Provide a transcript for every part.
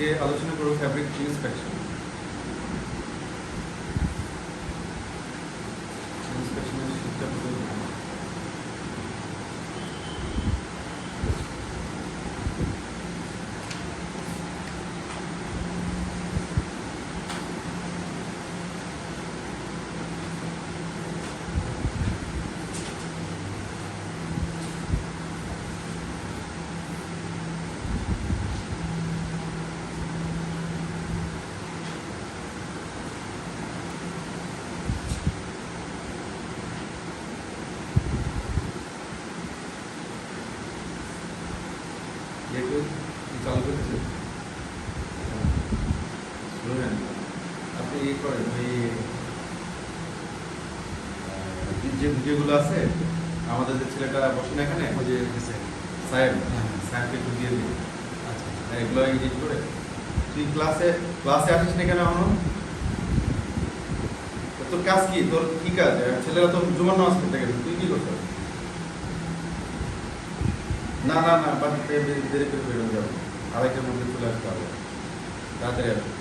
আজকে আলোচনা করব ফ্যাব্রিক ইন্সপেকশন। ইন্সপেকশনের শিক্ষা চালু করছে। শুনলেন আপনি ইয়ে করেন ওই যে ভিডিওগুলো আছে, আমাদের যে ছেলেটা বসে না এখানে সাহেব, সাহেবকে একটু দিয়ে দিই। আচ্ছা, এগুলো এডিট করে তুই ক্লাসে আসিস না কেন? এখনো তোর কাজ কি? তোর কি কাজ? ছেলেরা তো জুমার নামাজ পড়তে গেছে, তুই কি করতে? না না না, বাড়িতে দেরি করে বেরোনো যাবে, আড়াইটার মধ্যে চলে আসতে হবে, তাড়াতাড়ি আসবে।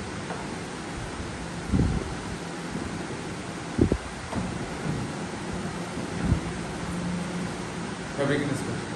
ফ্যাব্রিক ইন্সপেকশন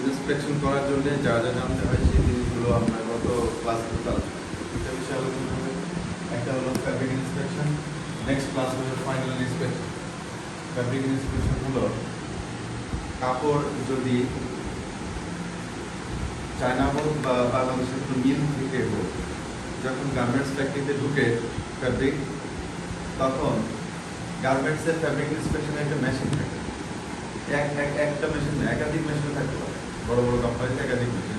ইন্সপেকশন করার জন্য যা যা জানতে হয় সেই জিনিসগুলো আপনার গত ক্লাসগুলোতে আলোচনা দুটো বিষয় আলোচনা হবে। একটা হলো ফ্যাব্রিক ইন্সপেকশন, নেক্সট ক্লাস হলো ফাইনাল ইন্সপেকশন। ফ্যাব্রিক ইন্সপেকশন হলো কাপড় যদি চায়না হোক বা বাংলাদেশের কোনো মিল থেকে হোক, যখন গার্মেন্টস ফ্যাক্টরিতে ঢুকে ফ্যাব্রিক, তখন গার্মেন্টসের ফ্যাব্রিক ইন্সপেকশনের একটা মেশিন থাকে। একটা মেশিন না, একাধিক মেশিন থাকতে পারে। বড় বড় কোম্পানিতে একাধিক মেশিন,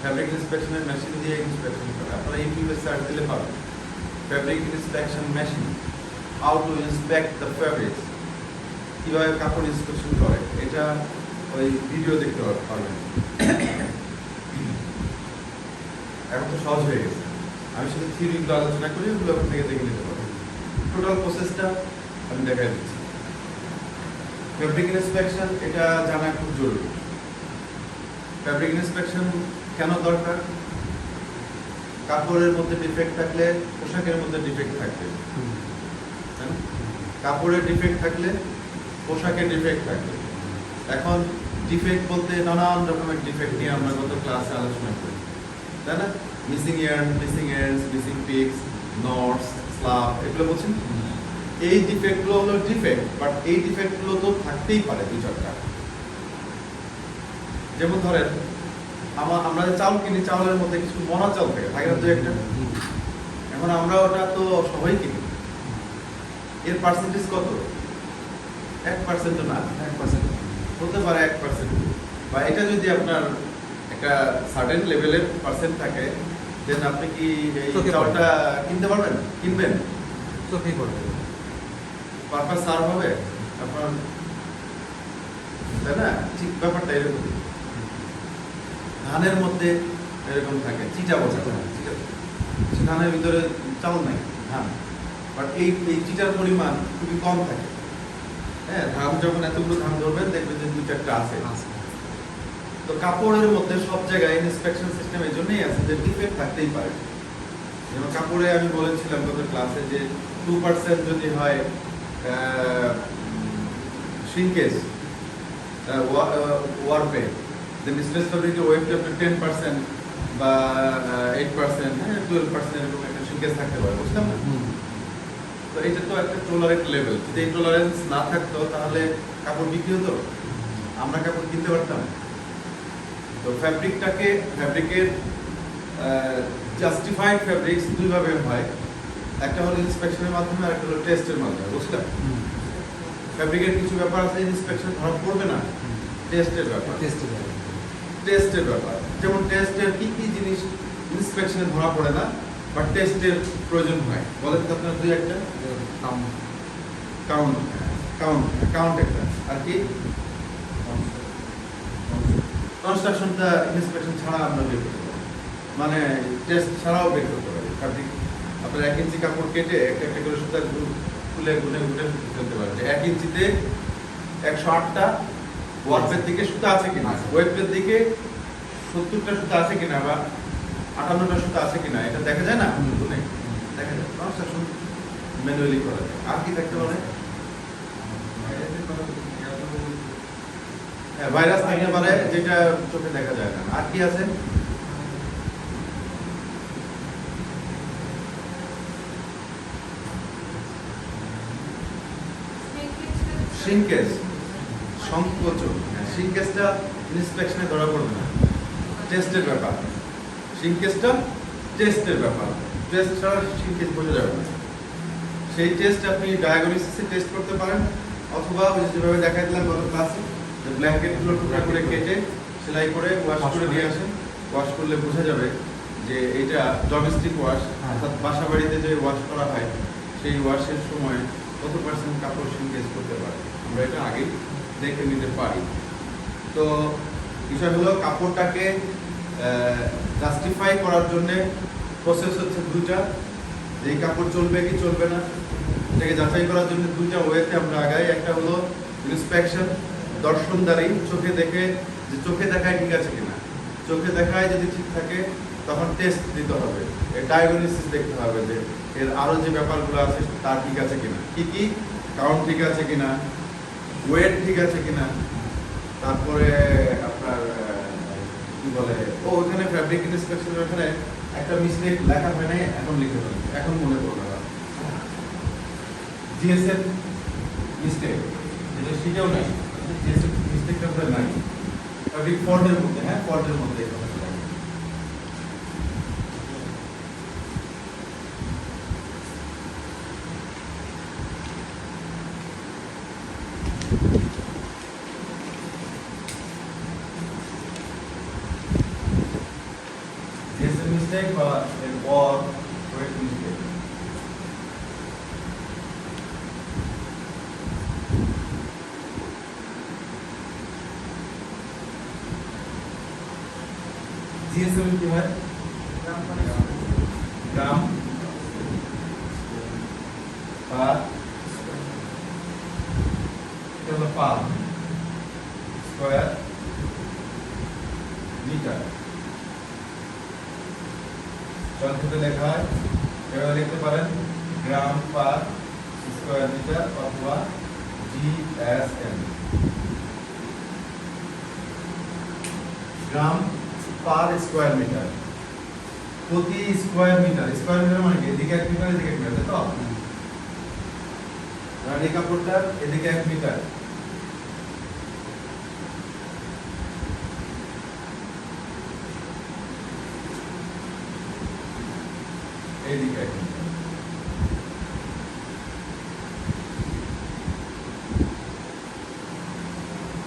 ফ্যাব্রিক ইন্সপেকশনের মেশিন দিয়ে ইন্সপেকশন করে। আপনারা ইউটিউবে সার্চ দিলে পাবেন fabric inspection machine, how to inspect the fabrics, কীভাবে কাপড় ইন্সপেকশন করে। এটা ওই ভিডিও দেখতে পারবেন। এখন তো সহজ হয়ে গেছে, আমি শুধু থিওরিগুলো আলোচনা করি, ওগুলো ওখান থেকে দেখে নিতে পারবেন। টোটাল প্রসেসটা আমি দেখাই দিচ্ছি। ফ্যাব্রিক ইন্সপেকশন এটা জানা খুব জরুরি। ফ্যাব্রিক ইন্সপেকশন কেন দরকার? কাপড়ের মধ্যে ডিফেক্ট থাকলে, পোশাকের মধ্যে ডিফেক্ট থাকলে, কাপড়ের ডিফেক্ট থাকলে, পোশাকের ডিফেক্ট থাকলে। এখন ডিফেক্ট বলতে নানান রকমের ডিফেক্ট নিয়ে আমরা গত ক্লাসে আলোচনা করি, তাই না? Missing yarn, missing ends, missing picks, knots, slub, এগুলো বলছেন। এই ডিফেক্টগুলো হলো ডিফেক্ট, বাট এই ডিফেক্টগুলো তো থাকতেই পারে দুই চারটা। যেমন ধরেন আমরা যে চাউল কিনি, চাউলের মধ্যে কিছু মরা চাউল থাকে না দু একটা। এখন আমরা ওটা তো সবাই কিনি, এর পার্সেন্টেজ কত? 1% না, 1% হতে পারে, 1%। বা এটা যদি আপনার একটা সার্টেন লেভেলের পার্সেন্ট থাকে, দেন আপনি কি এই চাউলটা কিনতে পারবেন? কিনবেন? চোখেই পড়বে, পারপাস সার্ভ হবে আপনার, তাই না? ঠিক ব্যাপারটা এরকম। ধানের মধ্যে এরকম থাকে, চিটা বসা, ধানের ভিতরে চাউল নাই, ধান, বাট এই চিটার পরিমাণ খুবই কম থাকে। হ্যাঁ, ধান যখন এতগুলো ধান ধরবেন দেখবেন যে দুই চারটা আছে। তো কাপড়ের মধ্যে সব জায়গায় ইন্সপেকশন সিস্টেম এই জন্যই আছে যে ডিফেক্ট থাকতেই পারে। যেমন কাপড়ে আমি বলেছিলাম গত ক্লাসে যে 2% যদি হয় shrinkage, warpe, then stress fabric weight আপনি 10% বা 8%, 12% এরকম একটা shrinkage থাকতে পারে, বুঝলাম না? তো এটা তো একটা টলারেন্ট লেভেল। যদি এই টলারেন্স না থাকতো তাহলে কাপড় বিক্রি হতো, আমরা কাপড় কিনতে পারতাম। তো ফ্যাব্রিকের জাস্টিফাইড ফ্যাব্রিক্স দুইভাবে হয়। একটা হলো ইন্সপেকশনের মাধ্যমে আর একটা হলো টেস্টের মাধ্যমে, বুঝলেন? ফ্যাব্রিকের কিছু ব্যাপার আছে ইন্সপেকশন ধরা পড়বে না, টেস্টের ব্যাপার। টেস্টের ব্যাপার যেমন টেস্টের কি কি জিনিস ইন্সপেকশনে ধরা পড়ে না বা টেস্টের প্রয়োজন হয়, বলেন তো আপনার দুই একটা। কাউন্ট কাউন্ট কাউন্ট একটা, আর কি কনস্ট্রাকশনটা ইন্সপেকশন ছাড়া আমরা বের করতে পারি, মানে টেস্ট ছাড়াও বের করতে পারি। ফ্যাব্রিক আপনার 1 ইঞ্চি কাপড় কেটে একটা একটা করে সুতা খুলে গুনে গুনে ফেলতে পারেন যে 1 ইঞ্চিতে 108টা ওয়ার্পের দিকে সুতা আছে কিনা, ওয়েবের দিকে 70টা সুতা আছে কিনা বা 58টা সুতা আছে কিনা, এটা দেখা যায় না, গুনে দেখা যায়। কনস্ট্রাকশন ম্যানুয়ালি করা যায়। আর কি থাকতে পারে? হ্যাঁ, ভাইরাস থাকতে পারে যেটা চোখে দেখা যায় না। আর কি আছে? শ্রিঙ্কেজ, সংকোচন। শ্রিঙ্কেজটা ইন্সপেকশনে ধরা পড়বে না, টেস্টের ব্যাপার। শ্রিঙ্কেজটা টেস্টের ব্যাপার, টেস্ট ছাড়া শ্রিঙ্কেজ বোঝা যাবে না। সেই টেস্ট আপনি ডায়াগনোসিসে টেস্ট করতে পারেন, অথবা ওই যেভাবে দেখাই দিলাম গত ক্লাসে, যে ব্ল্যাঙ্কেটগুলো টুকরা করে কেটে সেলাই করে ওয়াশ করে দিয়ে আসেন। ওয়াশ করলে বোঝা যাবে যে এটা ডোমেস্টিক ওয়াশ, অর্থাৎ বাসা বাড়িতে যে ওয়াশ করা হয় সেই ওয়াশের সময় কত পার্সেন্ট কাপড় শ্রিঙ্কেজ করতে পারে, আমরা এটা আগে দেখে নিতে পারি। তো বিষয় হলো কাপড়টাকে জাস্টিফাই করার জন্য প্রসেস হচ্ছে দুইটা, যে এই কাপড় চলবে কি চলবে না এটাকে যাচাই করার জন্য দুইটা ওয়েতে আমরা আগাই। একটা হলো ইন্সপেকশন, দর্শনদারি, চোখে দেখে যে চোখে দেখায় ঠিক আছে কিনা, চোখে দেখায় যদি ঠিক থাকে তখন টেস্ট দিতে হবে, এর ডায়াগনোসিস দেখতে হবে যে এর আরো যে ব্যাপারগুলো আছে তার ঠিক আছে কিনা, কি কি কাউন্ট ঠিক আছে কিনা, ওয়েট ঠিক আছে কিনা, তারপরে আপনার কি বলে ওখানে ফ্যাব্রিক ইন্সপেকশনের ওখানে একটা মিস্টেক লেখা হয় নাই, এখন লিখে ফেলি, এখন মনে পড়লো না। জিএসএম মিস্টেক যেটা সেটাও নাই, জিএসএম মিস্টেকটা করে নাই, ফ্যাব্রিক ফল্টের মধ্যে, হ্যাঁ ফল্টের মধ্যে এই কথাটা লাগে। জিএসএম মিস্টেক বা এর পর ওয়েট মিস্টেক। জিএসএম কি হয়? গ্রাম পার, এটা হলো পার স্কয়ার মিটার। সংক্ষেপে লেখা হয়, এভাবে লিখতে পারেন গ্রাম পার স্কয়ার মিটার অথবা জিএসএম। গ্রাম পার স্কয়ার মিটার, প্রতি স্কয়ার মিটার। স্কয়ার মিটার মানে কি? এদিকে 1 মিটার, এদিকে 1 মিটার, তাই তো? আর এই কাপড়টার এদিকে 1 মিটার, এইদিকে 1 মিটার।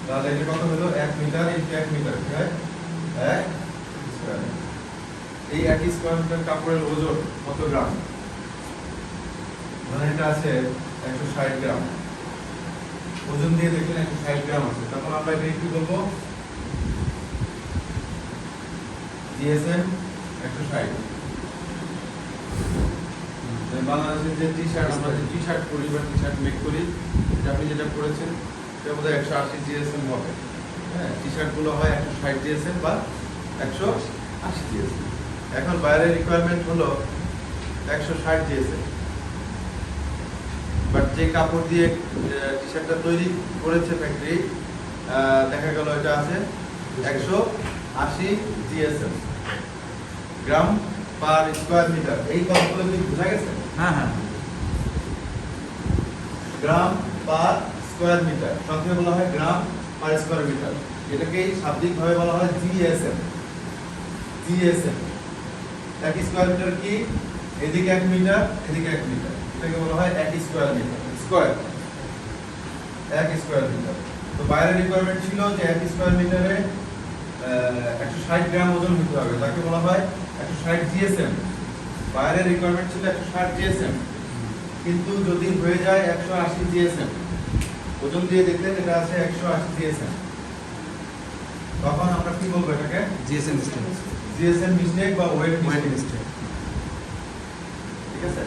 তাহলে এটা কত হলো? 1 মিটার ইনটু 1 মিটার, ঠিক আছে? 1 স্কয়ার। এই 1 স্কয়ার মিটার কাপড়ের ওজন কত গ্রাম? মানে এটা আছে 160 গ্রাম, ওজন দিয়ে দেখলেন 160 গ্রাম আছে, তখন আমরা এটা কি বলবো? জিএসএম 160। বাংলাদেশের যে টি শার্ট, আমরা যে টি শার্ট পরি বা টি শার্ট মেক করি, আপনি যেটা পরেছেন সেটা বোধহয় 180 জিএসএম হবে। হ্যাঁ, টি শার্ট গুলো হয় 160 জিএসএম বা 180 জিএসএম। এখন বাইরের রিকোয়ারমেন্ট হলো 160 জিএসএম, বাট যে কাপড় দিয়ে টি শার্টটা তৈরি করেছে ফ্যাক্টরি, দেখা গেল এটা আছে 180 জিএসএম, গ্রাম পার স্কয়ার মিটার। এই কথাগুলো কি বোঝা গেছে? হ্যাঁ হ্যাঁ। গ্রাম পার স্কয়ার মিটার, সংক্ষেপে বলা হয় গ্রাম পার স্কয়ার মিটার। এটাকেই শাব্দিকভাবে বলা হয় জিএসএম। জিএসএম 1 স্কয়ার মিটার কি? এদিকে 1 মিটার, এদিকে 1 মিটার, এটাকে বলা হয় 1 square metre, square 1 square metre. তো বাইরের রিকোয়ারমেন্ট ছিল যে 1 স্কয়ার মিটারে 160 গ্রাম ওজন হতে হবে, তাকে বলা হয় 160 জিএসএম। বাইরের রিকোয়ারমেন্ট ছিল 160 জিএসএম, কিন্তু যদি হয়ে যায় 180 জিএসএম, ওজন দিয়ে দেখলেন এটা আছে 180 জিএসএম, তখন আমরা কি বলবো এটাকে? GSM mistake. জিএসএম মিস্টেক বা ওয়েট ওয়েট মিস্টেক। মিস্টেক। ঠিক আছে,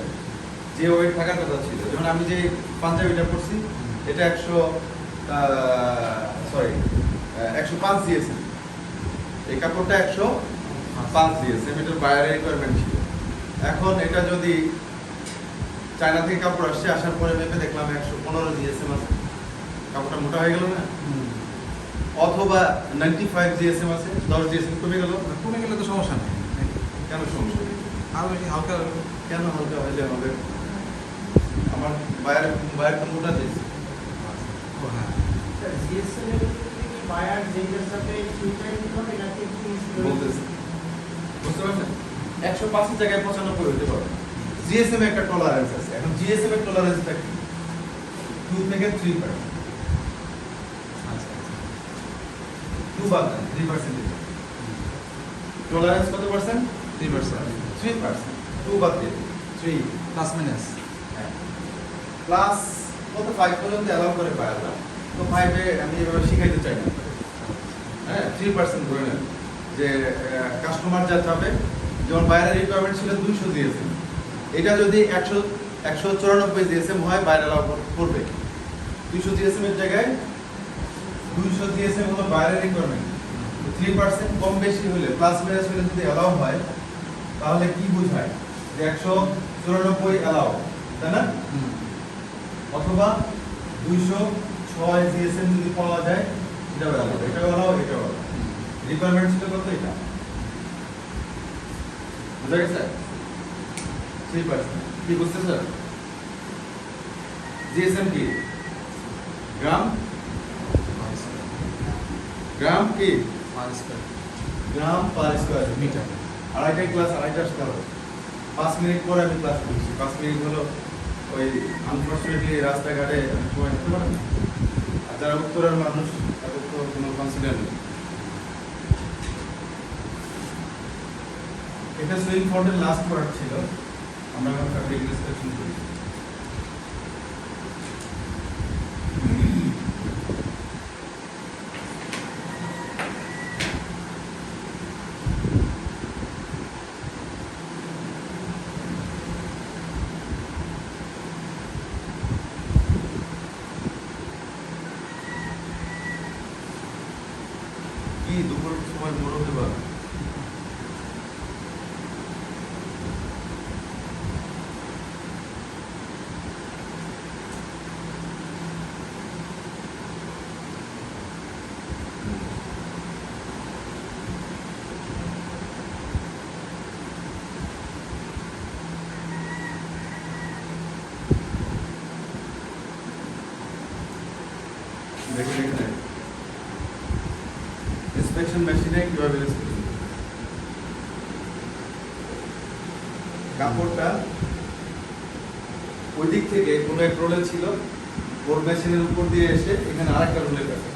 যে ওয়েট থাকার কথা ছিল, যেমন আমি যে পাঞ্জাবিটা পরছি এটা 105 জিএসএম, এই কাপড়টা 105 জিএসএম, এটার বাইরের রিকোয়ারমেন্ট ছিল। এখন এটা যদি চায়না থেকে কাপড় আসছে, আসার পরে মেপে দেখলাম 115 জিএসএম আছে, কাপড়টা মোটা হয়ে গেল না? অথবা 95 জিএসএম আছে, 10 জিএসএম কমে গেল। কমে গেলে তো সমস্যা নেই, কেন সমস্যা? আরো বেশি হালকা কেন হালকা হইলে হবে? আমার বাইরের তো মোটা দিয়েছে। ও হ্যাঁ, বলতেছে, বুঝতে পারছেন? 105 এর জায়গায় 95 হতে পারে। জিএসএম এর একটা টলারেন্স আছে। এখন জিএসএম এর টলারেন্সটা কি? 2 থেকে 3%। আচ্ছা 2 বাদ দেন, 3% দিতে। টলারেন্স কত পার্সেন্ট? 3%। 3%। 2 বাদ দিয়ে 3 প্লাস মাইনাস। প্লাস কত 5 পর্যন্ত অ্যালাউ করে পায় না। তো 5 এ আমি এভাবে শিখাইতে চাই না। হ্যাঁ, 3% ধরে নেন যে কাস্টমার যা চাবে, যেমন বাইরের রিকোয়ারমেন্ট ছিল 200 জিএসএম, এটা যদি 194 জিএসএম হয় বাইরে অ্যালাউ করবে। 200 জিএসএম এর জায়গায় 200 জিএসএম হলো বাইরের রিকোয়ারমেন্ট। 3% কম বেশি হলে, প্লাস মাইনাস হলে যদি অ্যালাউ হয়, তাহলে কি বোঝায় যে 194 অ্যালাউ, তাই না? অথবা 206 জিএসএম যদি পাওয়া যায়, এটাও অ্যালাউ, এটাও অ্যালাউ, এটাও অ্যালাউ। রিকোয়ারমেন্ট ছিল কত? এটা বুঝা গেছে? 3%। কি বুঝতেছেন? জিএসএম কি? গ্রাম, গ্রাম কি? গ্রাম পার স্কয়ার মিটার। আড়াইটাই ক্লাস, আড়াইটা আসতে হবে। 5 মিনিট পরে আমি ক্লাস করছি। 5 মিনিট হলো ওই আনফর্চুনেটলি রাস্তাঘাটে অনেক সময় হতে পারে না। আর যারা উত্তরের মানুষ তাদের তো কোনো কনসিডার নেই। এটা সুইং ফর্ডের লাস্ট ওয়ার্ড ছিল। আমরা এখন ফ্যাব্রিক ইনস্পেকশন করি। কি দুপুর সময় মোড় হতে পারে? দেখুন এখানে ইন্সপেকশন মেশিনে কিভাবে ইন্সপেকশন করবে। কাপড়টা ওই দিক থেকে কোনো এক রোলে ছিল, ওর মেশিনের উপর দিয়ে এসে এখানে আরেকটা রোলে কাটে।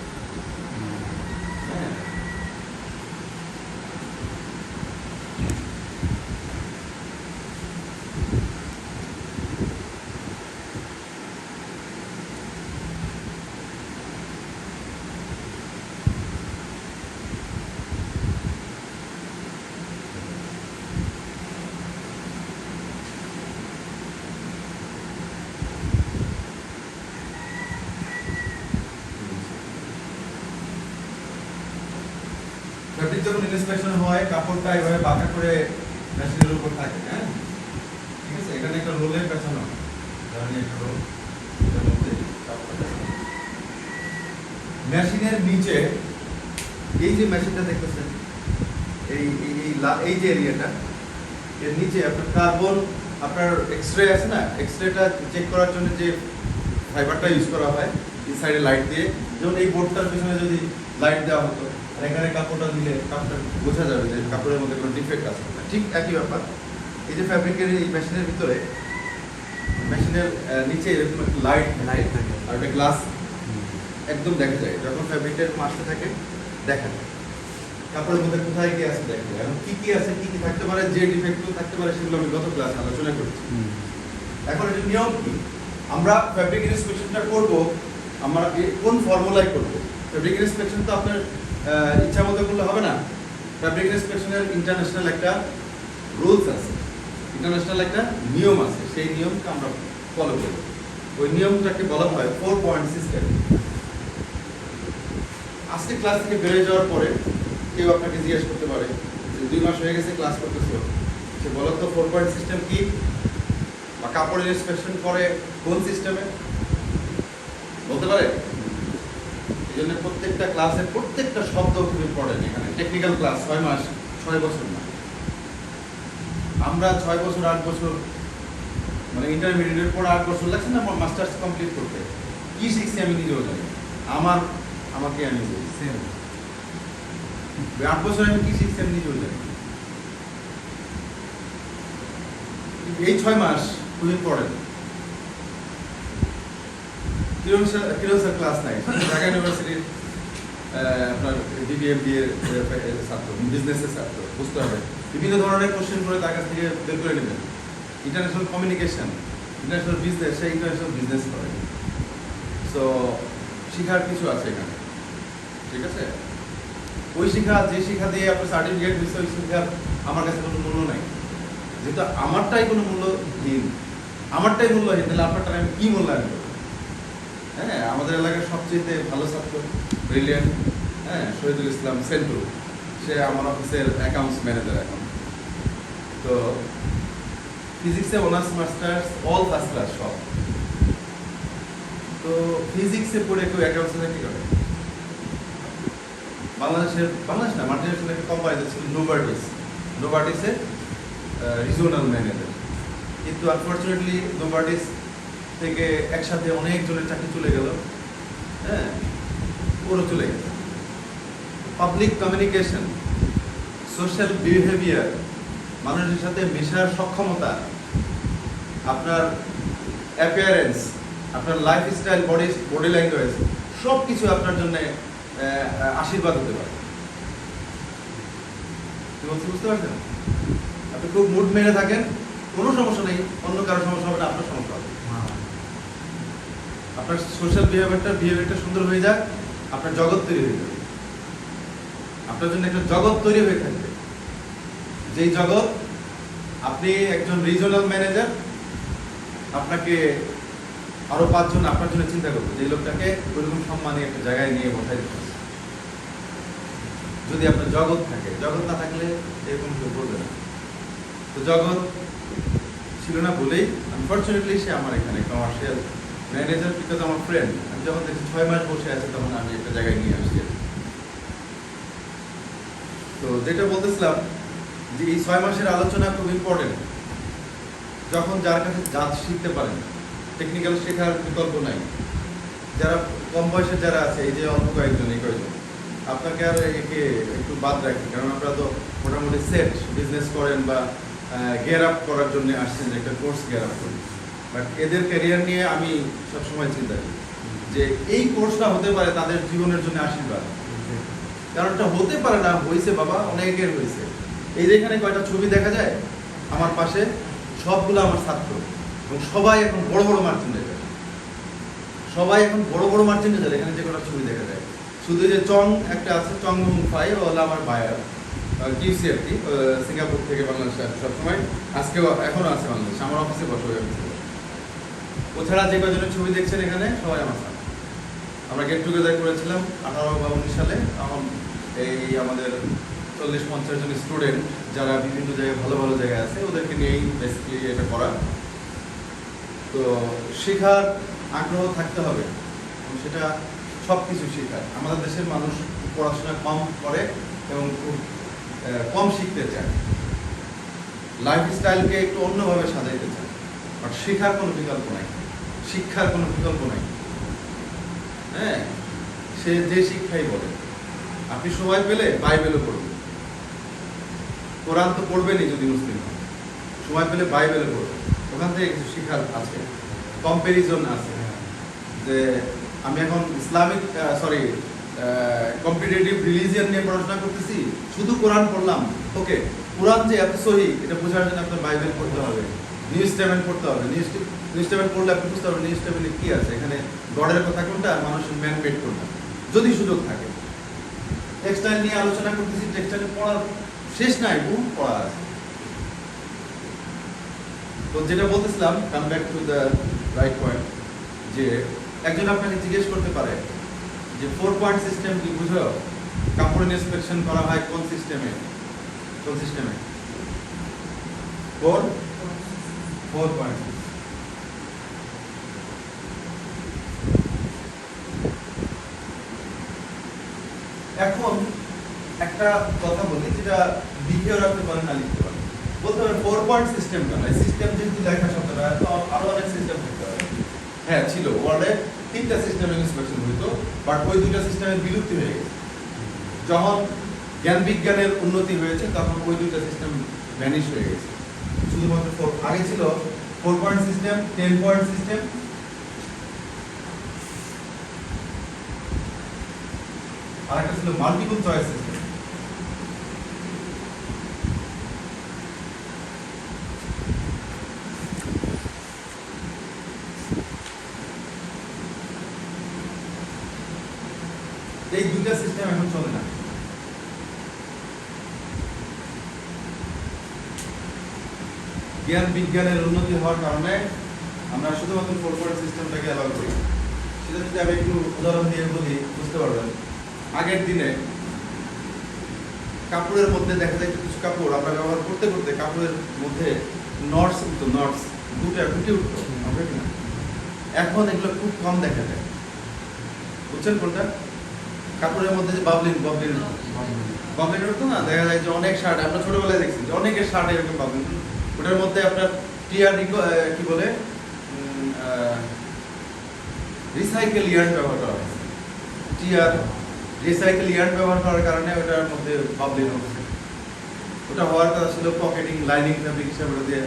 হ্যাঁ, ফ্যাব্রিক যখন ইন্সপেকশন হয়, কাপড়টা এভাবে বাঁকা করে মেশিনের উপর থাকে। হ্যাঁ, ঠিক আছে, এখানে একটা রোলে পেছানো, ধরেন একটা রোল, এটার মধ্যে কাপড়টা পেছানো। মেশিনের নিচে এই যে মেশিনটা দেখতেছেন, এই এই যে এরিয়াটা, এর নিচে আপনার কার্বন, আপনার এক্সরে আছে না, এক্সরেটা চেক করার জন্য যে ফাইবারটা ইউজ করা হয় এই সাইডে লাইট দিয়ে, যেমন এই বোর্ডটার পিছনে যদি লাইট দেওয়া হতো আর এখানে কাপড়টা দিলে কাপড়টা বোঝা যাবে যে কাপড়ের মধ্যে কোনো ডিফেক্ট আছে না। ঠিক একই ব্যাপার, এই যে ফ্যাব্রিকের এই মেশিনের ভিতরে মেশিনের নিচে এরকম একটা লাইট লাইট থাকে। আর একটা গ্লাস একদম দেখা যায়, যখন ফ্যাব্রিকটা এরকম আসতে থাকে দেখা যায় কাপড়ের মধ্যে কোথায় কি আছে দেখা যায়, এবং কি কি আছে কি কি থাকতে পারে, যে ডিফেক্টগুলো থাকতে পারে সেগুলো আমি গত ক্লাসে আলোচনা করেছি। এখন এটা নিয়ম কি, আমরা ফ্যাব্রিক ইন্সপেকশনটা করব, আমরা কোন ফর্মুলায় করব? ফ্যাব্রিক ইন্সপেকশন তো আপনার ইচ্ছা মতো করলে হবে না। ফ্যাব্রিক ইন্সপেকশনের ইন্টারন্যাশনাল একটা রুলস আছে, ইন্টারন্যাশনাল একটা নিয়ম আছে, সেই নিয়মকে আমরা ফলো করব। ওই নিয়মটাকে বলা হয় 4 পয়েন্ট সিস্টেম। আজকে ক্লাস থেকে বেরিয়ে যাওয়ার পরে কেউ আপনাকে জিজ্ঞেস করতে পারে যে 2 মাস হয়ে গেছে ক্লাস করতেছো, সে বলো তো 4 পয়েন্ট সিস্টেম কি, বা কাপড়ের ইন্সপেকশন করে কোন সিস্টেমে, বলতে পারে? এই জন্য প্রত্যেকটা ক্লাসের প্রত্যেকটা শব্দ খুব ইম্পর্টেন্ট। এখানে টেকনিক্যাল ক্লাস 6 মাস 6 বছর না, আমরা 6 বছর 8 বছর মানে ইন্টারমিডিয়েটের পর 8 বছর লাগছে না আমার মাস্টার্স কমপ্লিট করতে। কি শিখছি আমি নিজেও জানি, আমাকে আমি বলি সেম 8 বছর আমি কি শিখছি আমি নিজেও জানি। এই 6 মাস খুব ইম্পর্টেন্ট। কিরণ স্যার ক্লাস নাই, ঢাকা ইউনিভার্সিটির আপনার BBA ছাত্র, বিজনেসের ছাত্র, বুঝতে হবে বিভিন্ন ধরনের কোশ্চেন করে তার কাছ থেকে বের করে নেবেন। ইন্টারন্যাশনাল কমিউনিকেশন, ইন্টারন্যাশনাল বিজনেস, সে ইন্টারন্যাশনাল বিজনেস করে। সো শিখার কিছু আছে এখানে, ঠিক আছে? ওই শিক্ষা, যে শিক্ষা দিয়ে আপনার সার্টিফিকেট দিচ্ছে, ওই শিক্ষার আমার কাছে কোনো মূল্য নাই। যেহেতু আমারটাই কোনো মূল্যহীন, আমারটাই মূল্যহীন, তাহলে আপনারটা আমি কি মূল্যায়ন করবো? হ্যাঁ, আমাদের এলাকার সবচেয়ে ভালো ছাত্র, ব্রিলিয়ান্ট, হ্যাঁ, শহীদুল ইসলাম সেন্টু, সে আমার অফিসের অ্যাকাউন্টস ম্যানেজার এখন। তো ফিজিক্সে honours masters all first class সব। তো ফিজিক্সে পড়ে কেউ অ্যাকাউন্টসে চাকরি করে? বাংলাদেশ না, মাল্টিনেশনাল একটা কোম্পানিতে ছিল নোভার্টিসে রিজিওনাল ম্যানেজার। কিন্তু আনফর্চুনেটলি নোভার্টিস থেকে একসাথে অনেকজনের চাকরি চলে গেল, হ্যাঁ, ওরও চলে গেছে। পাবলিক কমিউনিকেশন, সোশ্যাল বিহেভিয়ার, মানুষের সাথে মেশার সক্ষমতা, আপনার অ্যাপিয়ারেন্স, আপনার লাইফস্টাইল, বডি ল্যাঙ্গুয়েজ, সব কিছু আপনার জন্য আশীর্বাদ হতে পারে। কি বলছি বুঝতে পারছেন? আপনি খুব মুড মেরে থাকেন, কোনো সমস্যা নেই, অন্য কারো সমস্যা হবে না, আপনার সমস্যা হবে। আপনার সোশ্যাল বিহেভিয়ারটা সুন্দর হয়ে যাক, আপনার জগৎ তৈরি হয়ে যাবে। আপনার জন্য একটা জগৎ তৈরি হয়ে থাকবে, যেই জগৎ আপনি একজন রিজিওনাল ম্যানেজার, আপনাকে আরো 5 জন আপনার জন্য চিন্তা করবে যে এই লোকটাকে ওইরকম সম্মানে একটা জায়গায় নিয়ে বসাই দিতে হবে। যদি আপনার জগৎ থাকে, জগৎ না থাকলে এরকম কেউ করবে না। তো জগৎ ছিল না বলেই আনফর্চুনেটলি সে আমার এখানে কমার্শিয়াল ম্যানেজার, বিকজ আমার ফ্রেন্ড। আমি যখন দেখছি 6 মাস বসে আছে, তখন আমি একটা জায়গায় নিয়ে আসছি। তো যেটা বলতেছিলাম যে এই 6 মাসের আলোচনা খুব ইম্পর্টেন্ট। যখন যার কাছে জাজ শিখতে পারেন, টেকনিক্যাল শেখার বিকল্প নাই। যারা কম বয়সের যারা আছে, এই যে অল্প কয়েকজন, এই কয়েকজন, আপনাকে আর একে একটু বাদ রাখি, কারণ আপনারা তো মোটামুটি সেট বিজনেস করেন বা গিয়ার আপ করার জন্য আসছেন, যে একটা কোর্স গিয়ার আপ করি। বাট এদের ক্যারিয়ার নিয়ে আমি সবসময় চিন্তা করি যে এই কোর্সটা হতে পারে তাদের জীবনের জন্য আশীর্বাদ। কারণ এটা হতে পারে না, হয়েছে বাবা, অনেকের হয়েছে। এই যে এখানে কয়টা ছবি দেখা যায় আমার পাশে, সবগুলো আমার ছাত্র, এবং সবাই এখন বড় বড় মার্চেন্ডাইজার, সবাই এখন বড় বড় মার্চেন্ডাইজার। এখানে যে কটা ছবি দেখা যায়, শুধু যে চং একটা আছে, চং মুং ফাই, ওলা আমার বায়ার, QCFT, সিঙ্গাপুর থেকে বাংলাদেশে আসে সবসময়, আজকেও এখনো আছে বাংলাদেশ, আমার অফিসে বসে, ওই অফিসে বসে। ওছাড়া যে কজনের ছবি দেখছেন এখানে সবাই আমার ছাত্র। আমরা গেট টুগেদার করেছিলাম 18 বা 19 সালে। তখন এই আমাদের 40-50 জন স্টুডেন্ট যারা বিভিন্ন জায়গায় ভালো ভালো জায়গায় আছে, ওদেরকে নিয়েই বেসিক্যালি এটা করা। তো শেখার আগ্রহ থাকতে হবে, সেটা সব কিছু শেখার। আমাদের দেশের মানুষ পড়াশোনা কম করে এবং খুব কম শিখতে চায়, লাইফস্টাইলকে একটু অন্যভাবে সাজাইতে চায়। বাট শেখার কোনো বিকল্প নাই, শিক্ষার কোনো বিকল্প নাই। হ্যাঁ, সে যে শিক্ষাই বলে, আপনি সময় পেলে বাইবেলও পড়বেন, কোরআন তো পড়বেনই যদি মুসলিম হন, সময় পেলে বাইবেলে পড়ো, ওখান থেকে কিছু শিখার আছে, কম্প্যারিজন আছে। যে আমি এখন ইসলামিক কম্পিটিটিভ রিলিজিয়ান নিয়ে পড়াশোনা করতেছি, শুধু কোরআন পড়লাম, ওকে কোরআন যে এত সহি এটা বোঝার জন্য আপনার বাইবেল পড়তে হবে, নিউ টেস্টামেন্ট পড়তে হবে। নিউ টেস্টামেন্ট পড়লে আপনি বুঝতে পারবেন নিউ টেস্টামেন্টে কি আছে, এখানে গডের কথা কোনটা আর মানুষের ম্যান মেড কোনটা, যদি সুযোগ থাকে। টেক্সটাইল নিয়ে আলোচনা করতেছি, টেক্সটাইল পড়ার শেষ নাই, বহু পড়া আছে। তো যেটা বলতেছিলাম, come back to the right point, যে একজন আপনাকে জিজ্ঞেস করতে পারে যে 4 পয়েন্ট সিস্টেম কি বুঝো, কাপড়ের ইন্সপেকশন করা হয় কোন সিস্টেমে? 4 পয়েন্ট। এখন একটা কথা বলি, যেটা লিখেও রাখতে পারেন না লিখতে পারেন, বলতে পারেন 4 পয়েন্ট সিস্টেম কেন? এই সিস্টেম যেহেতু লেখা শব্দটা, তো আরো অনেক সিস্টেম থাকতে পারে। হ্যাঁ ছিল, ওয়ার্ল্ডে 3টা সিস্টেম ইন্সপেকশন হইতো, বাট ওই 2টা সিস্টেমের বিলুপ্তি হয়ে গেছে। যখন জ্ঞান বিজ্ঞানের উন্নতি হয়েছে তখন ওই 2টা সিস্টেম ভ্যানিশ হয়ে গেছে। শুধুমাত্র আগে ছিল 4 পয়েন্ট সিস্টেম, 10 পয়েন্ট সিস্টেম, আর একটা ছিল মাল্টিপল চয়েস সিস্টেম। এই 2টা সিস্টেম এখন চলে না। জ্ঞান বিজ্ঞানের উন্নতি হওয়ার কারণে আমরা শুধুমাত্র 4 পয়েন্ট সিস্টেমটাকে অ্যালাউ করি। সেটা যদি আমি একটু উদাহরণ দিয়ে বলি বুঝতে পারবেন। আগের দিনে কাপড়ের মধ্যে দেখা যায় কিছু কাপড় আমরা ব্যবহার করতে করতে কাপড়ের মধ্যে নটস উঠতো, নটস গুটি উঠতো, এখন এগুলো খুব কম দেখা যায়। বুঝছেন কোনটা? কাপড়ের মধ্যে যে বাবলিন উঠতো না, দেখা যায় যে অনেক শার্ট, আমরা ছোটবেলায় দেখছি যে অনেকের শার্ট এরকম বাবলিন, ওটার মধ্যে আপনার টিয়ার কি বলে রিসাইকেল ইয়ার্ন ব্যবহার করা হয়েছে। টিয়ার রিসাইকেল ইয়ার্ন ব্যবহার করার কারণে ওটার মধ্যে বাবলিন হচ্ছে। ওটা হওয়ার কথা ছিল পকেটিং, লাইনিং ফ্যাব্রিক হিসাবে দিয়ে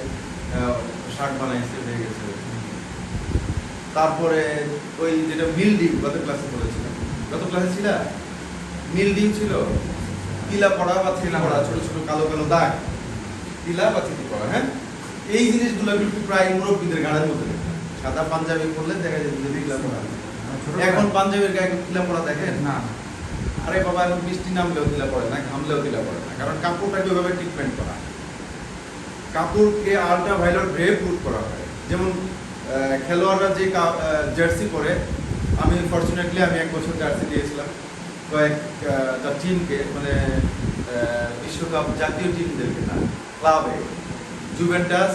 শার্ট বানাইছে, হয়ে গেছে। তারপরে ওই যেটা মিলডিউ, গত ক্লাসে বলেছিলাম, গত ক্লাসে ছিল মিলডিউ ছিল, তিলা পড়া বা থিলা পড়া, ছোট ছোট কালো কালো দাগ, তিলা বা থিতি পড়া। হ্যাঁ, এই জিনিসগুলো কিন্তু প্রায় মুরব্বীদের গাড়ির মধ্যে দেখতাম। সাদা পাঞ্জাবি পরলে দেখা যায় যে তিলা পড়া। এখন পাঞ্জাবির গায়ে তিলা পড়া দেখেন না? আরে বাবা, এখন বৃষ্টি নামলেও তিলা পড়ে না, ঘামলেও তিলা পড়ে না, কারণ কাপড়টাকে ওইভাবে ট্রিটমেন্ট করা। কাপড়কে আল্ট্রাভায়োলেট রে প্রুফ করা হয়। যেমন খেলোয়াড়রা যে জার্সি পরে, আমি ফরচুনেটলি আমি 1 বছর জার্সি দিয়েছিলাম তার টিমকে, মানে বিশ্বকাপ জাতীয় টিমদেরকে না, ক্লাবে জুভেন্টাস,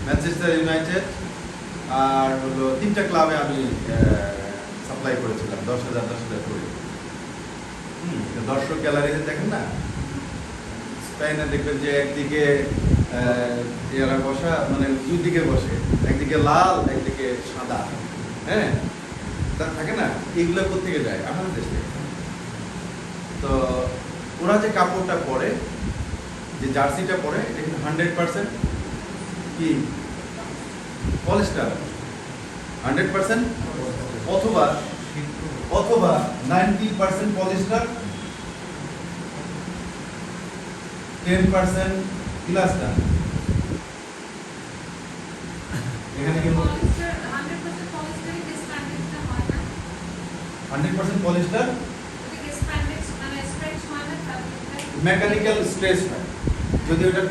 ম্যানচেস্টার ইউনাইটেড আর হলো 3টা ক্লাবে আমি সাপ্লাই করেছিলাম 10,000 করে। দর্শক গ্যালারিতে দেখেন না, স্পেনে দেখবেন যে একদিকে এরা বসা, মানে দুই দিকে বসে, একদিকে লাল একদিকে সাদা। হ্যাঁ, তা থাকে না, এগুলো কোথেকে যায়? আমাদের দেশ থেকে। তো ওরা যে কাপড়টা পরে, যে জার্সিটা পরে, এটা কিন্তু 100% কি পলিস্টার, 100% অথবা 90% পলিস্টার, 10% ইলাস্টার। এখানে কিন্তু 100% পলিস্টার, মেকানিক্যাল স্ট্রেস হয় যদি ওটা